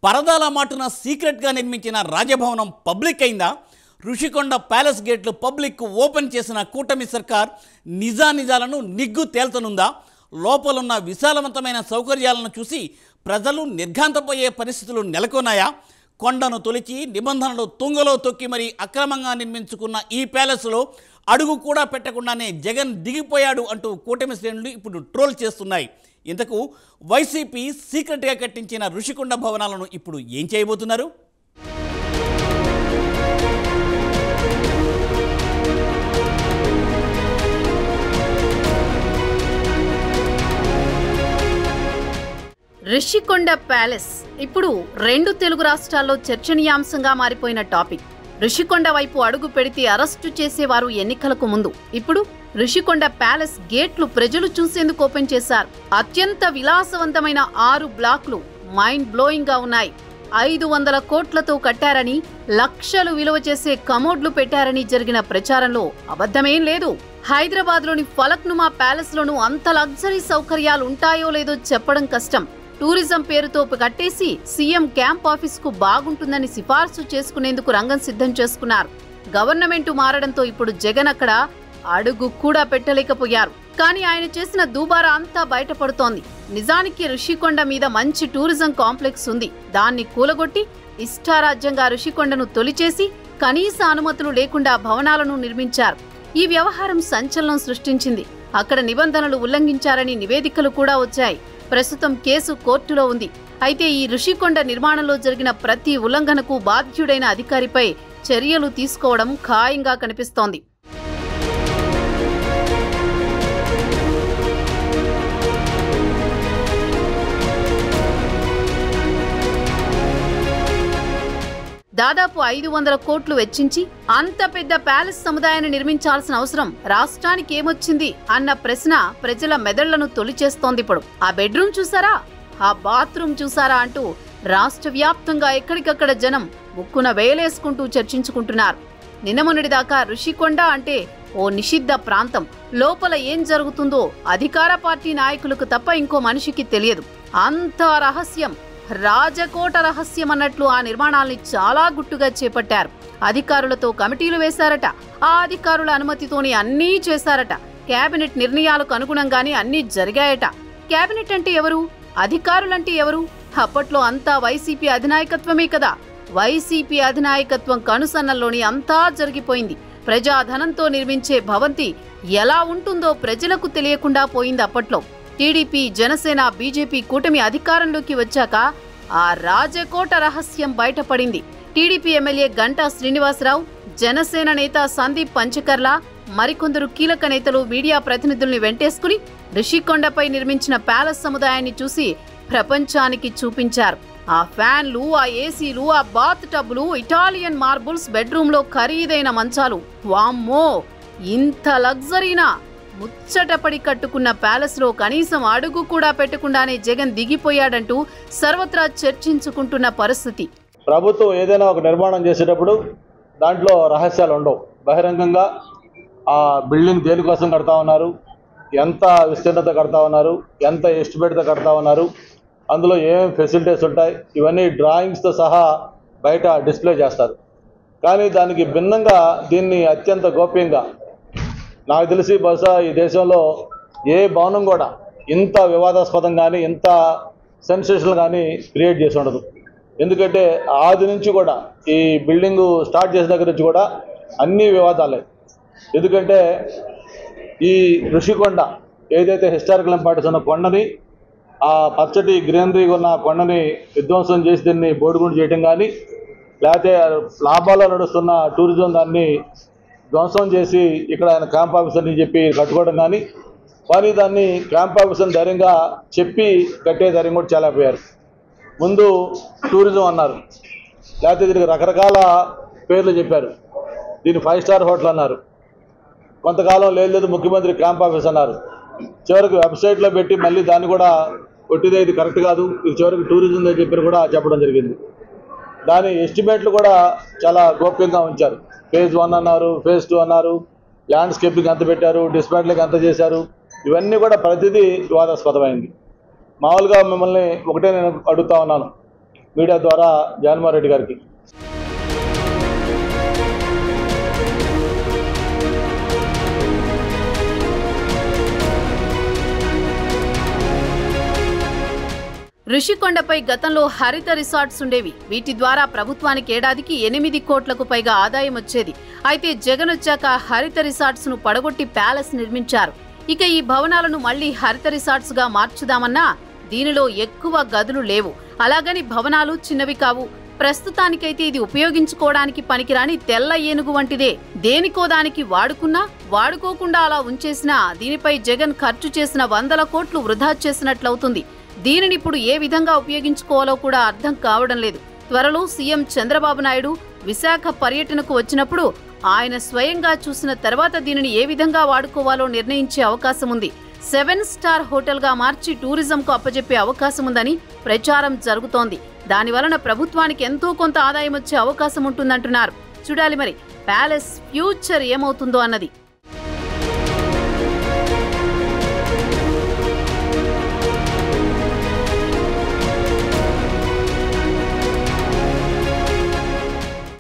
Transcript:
పరదాల మాటున సీక్రెట్గా నిర్మించిన రాజభవనం పబ్లిక్ అయిందా? ఋషికొండ ప్యాలెస్ గేట్లు పబ్లిక్ ఓపెన్ చేసిన కూటమి సర్కార్ నిజానిజాలను నిగ్గు తేల్చనుందా? లోపలున్న విశాలవంతమైన సౌకర్యాలను చూసి ప్రజలు నిర్ఘాంతపోయే పరిస్థితులు నెలకొన్నాయా? కొండను తొలిచి నిబంధనలు తుంగలో తొక్కి మరీ అక్రమంగా నిర్మించుకున్న ఈ ప్యాలెస్లో అడుగు కూడా పెట్టకుండానే జగన్ దిగిపోయాడు అంటూ కూటమి శ్రేణులు ఇప్పుడు ట్రోల్ చేస్తున్నాయి. ఇంతకు వైసీపీ సీక్రెట్గా కట్టించిన ఋషికొండ భవనాలను ఇప్పుడు ఏం చేయబోతున్నారు? ఋషికొండ ప్యాలెస్ ఇప్పుడు రెండు తెలుగు రాష్ట్రాల్లో చర్చనీయాంశంగా మారిపోయిన టాపిక్. ఋషికొండ వైపు అడుగు పెడితే అరెస్టు చేసేవారు ఎన్నికలకు ముందు. ఇప్పుడు ఋషికొండ ప్యాలెస్ గేట్లు ప్రజలు చూసేందుకు ఓపెన్ చేశారు. అత్యంత విలాసవంతమైన 6 బ్లాక్లు మైండ్ బ్లోయింగ్ గా ఉన్నాయి. 500 కోట్లతో కట్టారని, లక్షలు విలువ చేసే కమోడ్లు పెట్టారని జరిగిన ప్రచారంలో అబద్ధమేం లేదు. హైదరాబాద్ లోని ఫలక్నుమా ప్యాలెస్ లోనూ అంత లగ్జరీ సౌకర్యాలు ఉంటాయో లేదో చెప్పడం కష్టం. టూరిజం పేరుతో కట్టేసి సీఎం క్యాంప్ ఆఫీస్ కు బాగుంటుందని సిఫార్సు చేసుకునేందుకు రంగం సిద్ధం చేసుకున్నారు. గవర్నమెంట్ మారడంతో ఇప్పుడు జగన్ అక్కడ అడుగు కూడా పెట్టలేకపోయారు. కానీ ఆయన చేసిన దూబారా అంతా బయటపడుతోంది. నిజానికి ఋషికొండ మీద మంచి టూరిజం కాంప్లెక్స్ ఉంది. దాన్ని కూలగొట్టి ఇష్టారాజ్యంగా ఋషికొండను తొలిచేసి కనీస అనుమతులు లేకుండా భవనాలను నిర్మించారు. ఈ వ్యవహారం సంచలనం సృష్టించింది. అక్కడ నిబంధనలు ఉల్లంఘించారని నివేదికలు కూడా వచ్చాయి. ప్రస్తుతం కేసు కోర్టులో ఉంది. అయితే ఈ ఋషికొండ నిర్మాణంలో జరిగిన ప్రతి ఉల్లంఘనకు బాధ్యుడైన అధికారిపై చర్యలు తీసుకోవడం ఖాయంగా కనిపిస్తోంది. దాదాపు 500 కోట్లు వెచ్చించి అంత పెద్ద ప్యాలెస్ సముదాయాన్ని నిర్మించాల్సిన అవసరం రాష్ట్రానికి ఏమొచ్చింది అన్న ప్రశ్న ప్రజల మెదళ్లను తొలిచేస్తోంది. ఇప్పుడు ఆ బెడ్రూమ్ చూసారా, ఆ బాత్రూమ్ చూసారా అంటూ రాష్ట్ర వ్యాప్తంగా ఎక్కడికక్కడ జనం ముక్కున వేలేసుకుంటూ చర్చించుకుంటున్నారు. నిన్నమొన్నటిదాకా ఋషికొండ అంటే ఓ నిషిద్ధ ప్రాంతం. లోపల ఏం జరుగుతుందో అధికార పార్టీ నాయకులకు తప్ప ఇంకో మనిషికి తెలియదు. అంతా రహస్యం, రాజకోట రహస్యం అన్నట్లు ఆ నిర్మాణాల్ని చాలా గుట్టుగా చేపట్టారు. అధికారులతో కమిటీలు వేశారట. ఆ అధికారుల అనుమతితోని అన్నీ చేశారట. కేబినెట్ నిర్ణయాలకు అనుగుణంగానే అన్నీ జరిగాయట. కేబినెట్ అంటే ఎవరు? అధికారులంటే ఎవరు? అప్పట్లో అంతా వైసీపీ అధినాయకత్వమే కదా. వైసీపీ అధినాయకత్వం కనుసన్నల్లోని అంతా జరిగిపోయింది. ప్రజాధనంతో నిర్మించే భవంతి ఎలా ఉంటుందో ప్రజలకు తెలియకుండా పోయింది. అప్పట్లో టీడీపీ, జనసేన, బీజేపీ కూటమి అధికారంలోకి వచ్చాక ఆ రాజకోట రహస్యం బయటపడింది. టీడీపీ ఎమ్మెల్యే గంటా శ్రీనివాసరావు, జనసేన నేత సందీప్ పంచకర్ల, మరికొందరు కీలక నేతలు మీడియా ప్రతినిధుల్ని వెంటేసుకుని ఋషికొండపై నిర్మించిన ప్యాలెస్ సముదాయాన్ని చూసి ప్రపంచానికి చూపించారు. ఆ ఫ్యాన్లు, ఆ ఏసీలు, ఆ బాత్ టబ్లు, ఇటాలియన్ మార్బుల్స్, బెడ్రూమ్లో ఖరీదైన మంచాలు, వామ్మో ఇంత లగ్జరీనా? ముచ్చటపడి కట్టుకున్న ప్యాలెస్ లో కనీసం అడుగు కూడా పెట్టకుండానే జగన్ దిగిపోయాడంటూ సర్వత్రా చర్చించుకుంటున్న పరిస్థితి. ప్రభుత్వం ఏదైనా ఒక నిర్మాణం చేసేటప్పుడు దాంట్లో రహస్యాలు ఉండవు. బహిరంగంగా ఆ బిల్డింగ్ దేనికోసం కడతా ఉన్నారు, ఎంత విస్తీర్ణత కడతా ఉన్నారు, ఎంత ఎస్టిమేట్తో కడతా ఉన్నారు, అందులో ఏమేమి ఫెసిలిటీస్ ఉంటాయి, ఇవన్నీ డ్రాయింగ్స్తో సహా బయట డిస్ప్లే చేస్తారు. కానీ దానికి భిన్నంగా దీన్ని అత్యంత గోప్యంగా, నాకు తెలిసి బహుశా ఈ దేశంలో ఏ భవనం కూడా ఇంత వివాదాస్పదం కానీ ఇంత సెన్సేషనల్ కానీ క్రియేట్ చేసి ఉండదు. ఎందుకంటే ఆది నుంచి కూడా ఈ బిల్డింగు స్టార్ట్ చేసిన దగ్గర నుంచి కూడా అన్ని వివాదాలే. ఎందుకంటే ఈ ఋషికొండ ఏదైతే హిస్టారికల్ ఇంపార్టెన్స్ ఉన్న కొండని, ఆ పచ్చటి గ్రీనరీ ఉన్న కొండని విధ్వంసం చేసి దీన్ని బోడిగుండు చేయడం కానీ, లేకపోతే లాభాల్లో నడుస్తున్న టూరిజం దాన్ని ధ్వంసం చేసి ఇక్కడ ఆయన క్యాంప్ ఆఫీసర్ అని చెప్పి కట్టుకోవడం కానీ దాన్ని క్యాంప్ ఆఫీసర్ ధైర్యంగా చెప్పి కట్టే ధైర్యం కూడా చాలా పోయారు. ముందు టూరిజం అన్నారు, లేకపోతే దీనికి రకరకాల పేర్లు చెప్పారు. దీన్ని 5 స్టార్ హోటల్ అన్నారు. కొంతకాలం లేదు ముఖ్యమంత్రి క్యాంప్ ఆఫీస్ అన్నారు. చివరికి వెబ్సైట్లో పెట్టి మళ్ళీ దాన్ని కూడా కొట్టిదే, ఇది కరెక్ట్ కాదు, ఇది చివరికి టూరిజం అని చెప్పి కూడా చెప్పడం జరిగింది. దాని ఎస్టిమేట్లు కూడా చాలా గోప్యంగా ఉంచారు. ఫేజ్ 1 అన్నారు, ఫేజ్ 2 అన్నారు, ల్యాండ్స్కేపింగ్ ఎంత పెట్టారు, డిస్మాంట్లింగ్ ఎంత చేశారు, ఇవన్నీ కూడా ప్రతిదీ వివాదాస్పదమైంది. మామూలుగా మిమ్మల్ని ఒకటే నేను అడుగుతా ఉన్నాను, మీడియా ద్వారా జగన్మోహన్ రెడ్డి గారికి. ఋషికొండపై గతంలో హరిత రిసార్ట్స్ ఉండేవి. వీటి ద్వారా ప్రభుత్వానికి ఏడాదికి 8 కోట్లకు పైగా ఆదాయం వచ్చేది. అయితే జగన్ వచ్చాక హరిత రిసార్ట్స్ ను పడగొట్టి ప్యాలెస్ నిర్మించారు. ఇక ఈ భవనాలను మళ్లీ హరిత రిసార్ట్స్ గా మార్చుదామన్నా దీనిలో ఎక్కువ గదులు లేవు. అలాగని భవనాలు చిన్నవి కావు. ప్రస్తుతానికైతే ఇది ఉపయోగించుకోవడానికి పనికిరాని తెల్ల ఏనుగు వంటిదే. దేనికో దానికి వాడుకున్నా వాడుకోకుండా అలా ఉంచేసినా దీనిపై జగన్ ఖర్చు చేసిన 100 కోట్లు వృధా చేసినట్లవుతుంది. దీనిని ఇప్పుడు ఏ విధంగా ఉపయోగించుకోవాలో కూడా అర్థం కావడం లేదు. త్వరలో సీఎం చంద్రబాబు నాయుడు విశాఖ పర్యటనకు వచ్చినప్పుడు ఆయన స్వయంగా చూసిన తర్వాత దీనిని ఏ విధంగా వాడుకోవాలో నిర్ణయించే అవకాశం ఉంది. 7 స్టార్ హోటల్గా మార్చి టూరిజంకు అప్పజెప్పే అవకాశం ఉందని ప్రచారం జరుగుతోంది. దానివలన ప్రభుత్వానికి ఎంతో కొంత ఆదాయం వచ్చే అవకాశం ఉంటుందంటున్నారు. చూడాలి మరి ప్యాలెస్ ఫ్యూచర్ ఏమవుతుందో అన్నది.